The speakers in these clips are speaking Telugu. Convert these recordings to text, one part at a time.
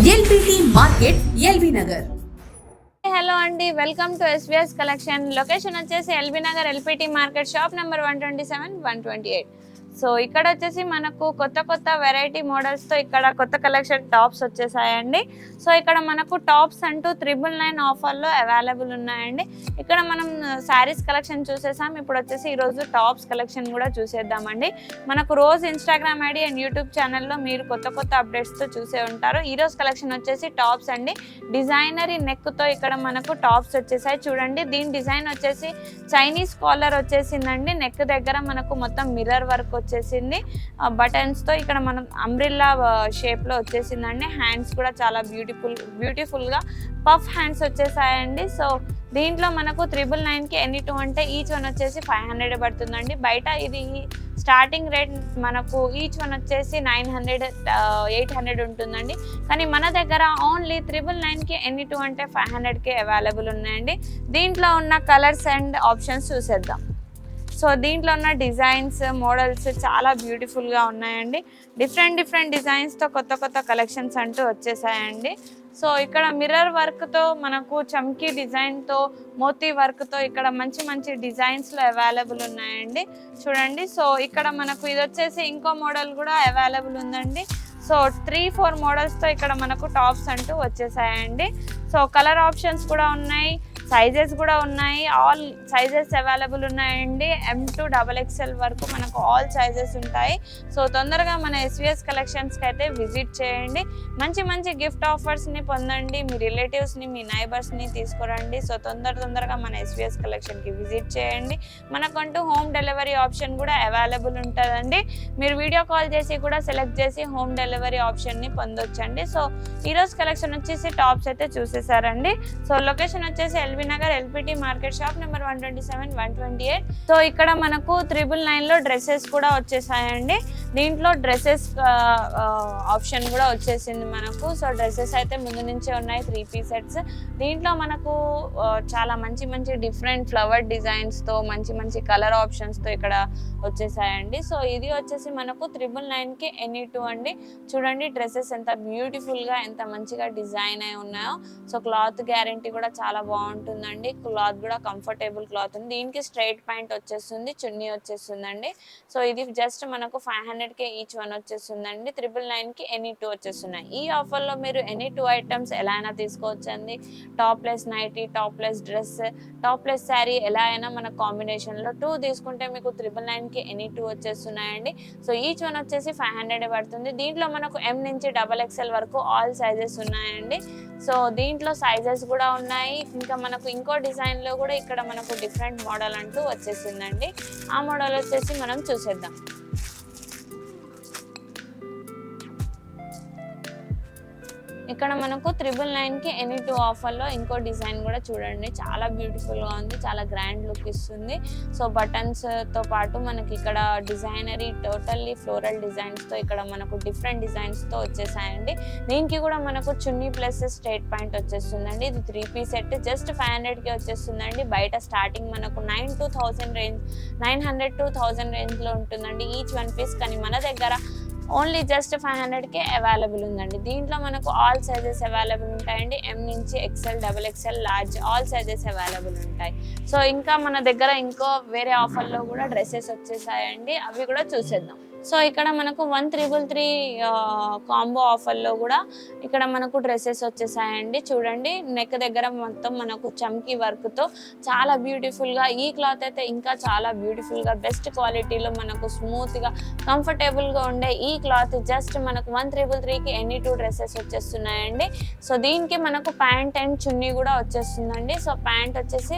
LBT market LB Nagar. Hello అండి, welcome to SVS collection. Location వచ్చేసి LB Nagar LPT market, shop number 127, 128. So ఇక్కడ వచ్చేసి మనకు కొత్త వెరైటీ మోడల్స్తో ఇక్కడ కొత్త కలెక్షన్ టాప్స్ వచ్చేసాయండి. సో ఇక్కడ మనకు టాప్స్ అంటూ 999 ఆఫర్లో అవైలబుల్ ఉన్నాయండి. ఇక్కడ మనం శారీస్ కలెక్షన్ చూసేసాం. ఇప్పుడు వచ్చేసి ఈరోజు టాప్స్ కలెక్షన్ కూడా చూసేద్దామండి. మనకు రోజు ఇన్స్టాగ్రామ్ ఐడి అండ్ యూట్యూబ్ ఛానల్లో మీరు కొత్త అప్డేట్స్తో చూసే ఉంటారు. ఈరోజు కలెక్షన్ వచ్చేసి టాప్స్ అండి. డిజైనరీ నెక్తో ఇక్కడ మనకు టాప్స్ వచ్చేసాయి. చూడండి, దీని డిజైన్ వచ్చేసి చైనీస్ కాలర్ వచ్చేసిందండి. నెక్ దగ్గర మనకు మొత్తం మిర్రర్ వర్క్ వచ్చేసింది. బటన్స్ తో ఇక్కడ మనం అంబ్రిల్లా షేప్ లో వచ్చేసిందండి. హ్యాండ్స్ కూడా చాలా బ్యూటిఫుల్ గా పఫ్ హ్యాండ్స్ వచ్చేసాయండి. సో దీంట్లో మనకు 999కి ఎనీ 2 అంటే ఈచ్ వన్ వచ్చేసి 500 పడుతుందండి. బయట ఇది స్టార్టింగ్ రేట్ మనకు ఈచ్ వన్ వచ్చేసి 900, 800 ఉంటుందండి. కానీ మన దగ్గర ఓన్లీ 999కి ఎనీ 2 అంటే 500కే అవైలబుల్ ఉన్నాయండి. దీంట్లో ఉన్న కలర్స్ అండ్ ఆప్షన్స్ చూసేద్దాం. సో దీంట్లో ఉన్న డిజైన్స్, మోడల్స్ చాలా బ్యూటిఫుల్గా ఉన్నాయండి. డిఫరెంట్ డిజైన్స్తో కొత్త కలెక్షన్స్ అంటూ వచ్చేసాయండి. సో ఇక్కడ మిర్రర్ వర్క్తో మనకు చమ్కీ డిజైన్తో మోతీ వర్క్తో ఇక్కడ మంచి డిజైన్స్లో అవైలబుల్ ఉన్నాయండి. చూడండి, సో ఇక్కడ మనకు ఇది వచ్చేసి ఇంకో మోడల్ కూడా అవైలబుల్ ఉందండి. సో 3-4 మోడల్స్తో ఇక్కడ మనకు టాప్స్ అంటూ వచ్చేసాయండి. సో కలర్ ఆప్షన్స్ కూడా ఉన్నాయి, సైజెస్ కూడా ఉన్నాయి. ఆల్ సైజెస్ అవైలబుల్ ఉన్నాయండి. M to XXL వరకు మనకు ఆల్ సైజెస్ ఉంటాయి. సో తొందరగా మన ఎస్విఎస్ కలెక్షన్స్కి అయితే విజిట్ చేయండి. మంచి గిఫ్ట్ ఆఫర్స్ని పొందండి. మీ రిలేటివ్స్ని, మీ నైబర్స్ని తీసుకురండి. సో తొందరగా మన ఎస్విఎస్ కలెక్షన్కి విజిట్ చేయండి. మనకంటూ హోమ్ డెలివరీ ఆప్షన్ కూడా అవైలబుల్ ఉంటుందండి. మీరు వీడియో కాల్ చేసి కూడా సెలెక్ట్ చేసి హోమ్ డెలివరీ ఆప్షన్ని పొందొచ్చండి. సో ఈరోజు కలెక్షన్ వచ్చేసి టాప్స్ అయితే చూసేసారండి. సో లొకేషన్ వచ్చేసి LB Nagar LPT market, shop number 127, 128. So ఇక్కడ మనకు 999లో డ్రెస్సెస్ కూడా వచ్చేసాయండి. దీంట్లో డ్రెస్సెస్ ఆప్షన్ కూడా వచ్చేసింది మనకు. సో డ్రెస్సెస్ అయితే ముందు నుంచే ఉన్నాయి, 3 పీస్ సెట్స్. దీంట్లో మనకు చాలా మంచి డిఫరెంట్ ఫ్లవర్ డిజైన్స్తో మంచి కలర్ ఆప్షన్స్తో ఇక్కడ వచ్చేసాయండి. సో ఇది వచ్చేసి మనకు 999కి ఎనీ 2 అండి. చూడండి డ్రెస్సెస్ ఎంత బ్యూటిఫుల్గా, ఎంత మంచిగా డిజైన్ అయి ఉన్నాయో. సో క్లాత్ గ్యారంటీ కూడా చాలా బాగుంటుందండి. క్లాత్ కూడా కంఫర్టబుల్ క్లాత్ ఉంది. దీనికి స్ట్రైట్ ప్యాంట్ వచ్చేస్తుంది, చున్నీ వచ్చేస్తుందండి. సో ఇది జస్ట్ మనకు 500కే ఈచ్ వన్ వచ్చేస్తుందండి. 999కి ఎనీ 2 వచ్చేస్తున్నాయి. ఈ ఆఫర్లో మీరు ఎనీ 2 ఐటమ్స్ ఎలా అయినా తీసుకోవచ్చండి. Topless nighty, topless dress, topless sari ఎలా అయినా మన కాంబినేషన్లో 2 తీసుకుంటే మీకు 999కి ఎనీ 2 వచ్చేస్తున్నాయండి. సో ఈచ్ వన్ వచ్చేసి 500 పడుతుంది. దీంట్లో మనకు M నుంచి XXL వరకు ఆల్ సైజెస్ ఉన్నాయండి. సో దీంట్లో సైజెస్ కూడా ఉన్నాయి. ఇంకా మనకు ఇంకో డిజైన్లో కూడా ఇక్కడ మనకు డిఫరెంట్ మోడల్ అంటూ వచ్చేసిందండి. ఆ మోడల్ వచ్చేసి మనం చూసేద్దాం. ఇక్కడ మనకు 999కి ఎనీ 2 ఆఫర్లో ఇంకో డిజైన్ కూడా చూడండి, చాలా బ్యూటిఫుల్గా ఉంది, చాలా గ్రాండ్ లుక్ ఇస్తుంది. సో బటన్స్తో పాటు మనకి ఇక్కడ డిజైనరీ టోటల్లీ ఫ్లోరల్ డిజైన్స్తో ఇక్కడ మనకు డిఫరెంట్ డిజైన్స్తో వచ్చేసాయండి. దీనికి కూడా మనకు చున్నీ ప్లస్ స్ట్రైట్ ప్యాంట్ వచ్చేస్తుందండి. ఇది 3 పీస్ సెట్ జస్ట్ 500కి వచ్చేస్తుందండి. బయట స్టార్టింగ్ మనకు 900 to 1000 రేంజ్లో ఉంటుందండి ఈచ్ వన్ పీస్. కానీ మన దగ్గర ఓన్లీ జస్ట్ 500కే అవైలబుల్ ఉందండి. దీంట్లో మనకు ఆల్ సైజెస్ అవైలబుల్ ఉంటాయండి. M నుంచి XL, XXL, large all sizes available ఉంటాయి. సో ఇంకా మన దగ్గర ఇంకో వేరే ఆఫర్లో కూడా డ్రెస్సెస్ వచ్చేసాయండి, అవి కూడా చూసేద్దాం. సో ఇక్కడ మనకు 1333 కాంబో ఆఫర్లో కూడా ఇక్కడ మనకు డ్రెస్సెస్ వచ్చేసాయండి. చూడండి నెక్ దగ్గర మొత్తం మనకు చమ్కీ వర్క్తో చాలా బ్యూటిఫుల్గా, ఈ క్లాత్ అయితే ఇంకా చాలా బ్యూటిఫుల్గా బెస్ట్ క్వాలిటీలో మనకు స్మూత్గా కంఫర్టబుల్గా ఉండే ఈ క్లాత్ జస్ట్ మనకు 1333కి ఎనీ 2 డ్రెస్సెస్ వచ్చేస్తున్నాయండి. సో దీనికి మనకు ప్యాంట్ అండ్ చున్నీ కూడా వచ్చేస్తుందండి. సో ప్యాంట్ వచ్చేసి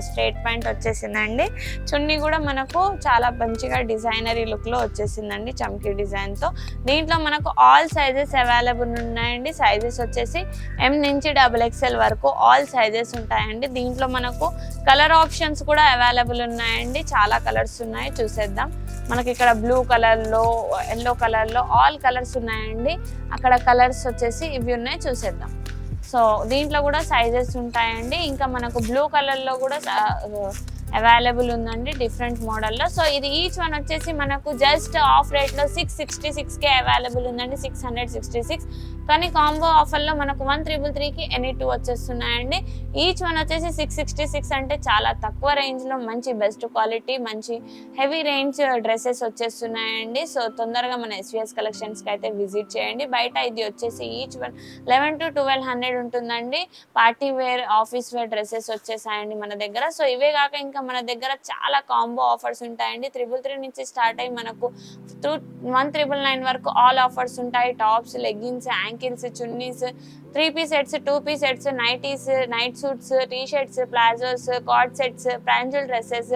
స్ట్రైట్ ప్యాంట్ వచ్చేసిందండి. చున్నీ కూడా మనకు చాలా మంచిగా డిజైనరీ లుక్లో వచ్చేసింది, చమ్కీ డిజైన్ తో. దీంట్లో మనకు ఆల్ సైజెస్ అవైలబుల్ ఉన్నాయండి. సైజెస్ వచ్చేసి M నుంచి XXL వరకు ఆల్ సైజెస్ ఉంటాయండి. దీంట్లో మనకు కలర్ ఆప్షన్స్ కూడా అవైలబుల్ ఉన్నాయండి. చాలా కలర్స్ ఉన్నాయి, చూసేద్దాం. మనకి ఇక్కడ బ్లూ కలర్లో, ఎల్లో కలర్లో ఆల్ కలర్స్ ఉన్నాయండి. అక్కడ కలర్స్ వచ్చేసి ఇవి ఉన్నాయి, చూసేద్దాం. సో దీంట్లో కూడా సైజెస్ ఉంటాయండి. ఇంకా మనకు బ్లూ కలర్లో కూడా అవైలబుల్ ఉందండి డిఫరెంట్ మోడల్లో. సో ఇది ఈచ్ వన్ వచ్చేసి మనకు జస్ట్ ఆఫ్ రేట్లో 666కే అవైలబుల్ ఉందండి. 666 కానీ కాంబో ఆఫర్లో మనకు 1,333కి ఎనీ 2 వచ్చేస్తున్నాయండి. ఈచ్ వన్ వచ్చేసి 666 అంటే చాలా తక్కువ రేంజ్లో మంచి బెస్ట్ క్వాలిటీ మంచి హెవీ రేంజ్ డ్రెస్సెస్ వచ్చేస్తున్నాయండి. సో తొందరగా మన ఎస్విఎస్ కలెక్షన్స్కి అయితే విజిట్ చేయండి. బయట ఇది వచ్చేసి ఈచ్ వన్ 11 to 1200 ఉంటుందండి. Party wear office wear dresses వచ్చేసాయండి మన దగ్గర. సో ఇవే కాక ఇంకా మన దగ్గర చాలా కాంబో ఆఫర్స్ ఉంటాయండి. 333 నుంచి స్టార్ట్ అయ్యి మనకు 1,999 వరకు ఆల్ ఆఫర్స్ ఉంటాయి. Tops, leggings, ankles, chunnis, 3-piece sets, 2-piece sets, nighties, night suits, T shirts, palazzos, card sets, Pranjal dresses,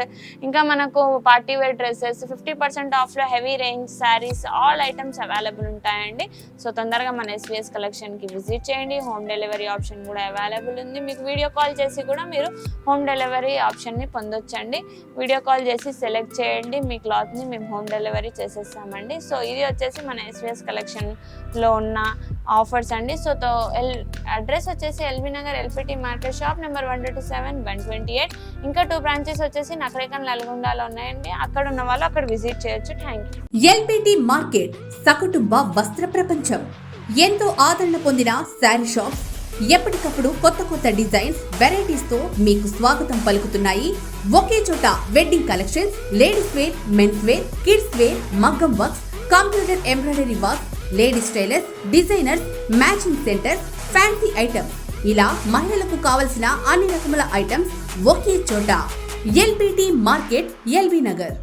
ఇంకా మనకు పార్టీ వేర్ డ్రెస్సెస్ 50% ఆఫ్లో heavy range saris all items available ఉంటాయండి. సో తొందరగా మన ఎస్విఎస్ కలెక్షన్కి విజిట్ చేయండి. హోమ్ డెలివరీ ఆప్షన్ కూడా అవైలబుల్ ఉంది. మీకు వీడియో కాల్ చేసి కూడా మీరు హోమ్ డెలివరీ ఆప్షన్ని పొందొచ్చండి. వీడియో కాల్ చేసి సెలెక్ట్ చేయండి, మీ క్లాత్ని మేము హోమ్ డెలివరీ చేసేస్తామండి. సో ఇది వచ్చేసి మన ఎస్విఎస్ కలెక్షన్లో ఉన్న ఆఫర్స్ అండి. సో అడ్రస్ వచ్చేసి LB Nagar LPT market shop number 127, 128. ఇంకా 2 బ్రాంచెస్ వచ్చేసి నకరేకల్, నల్గొండలో ఉన్నాయండి. అక్కడ ఉన్న వాళ్ళు అక్కడ విజిట్ చేయొచ్చు. Thank you. ఎల్పిటి మార్కెట్ సకుటుంబ వస్త్ర ప్రపంచం. ఎంతో ఆదరణ పొందిన శారీ షాప్స్ ఎప్పటికప్పుడు కొత్త కొత్త డిజైన్స్, వెరైటీస్ తో మీకు స్వాగతం పలుకుతున్నాయి. ఒకే చోట wedding collections, ladies wear, men's wear, kids wear, మగ్గం works, computer embroidery work, ladies tailors, designers, matching centre, fancy items, ఇలా మహిళలకు కావలసిన అన్ని రకముల ఐటమ్స్ ఒకే చోట. LPT market, LB Nagar.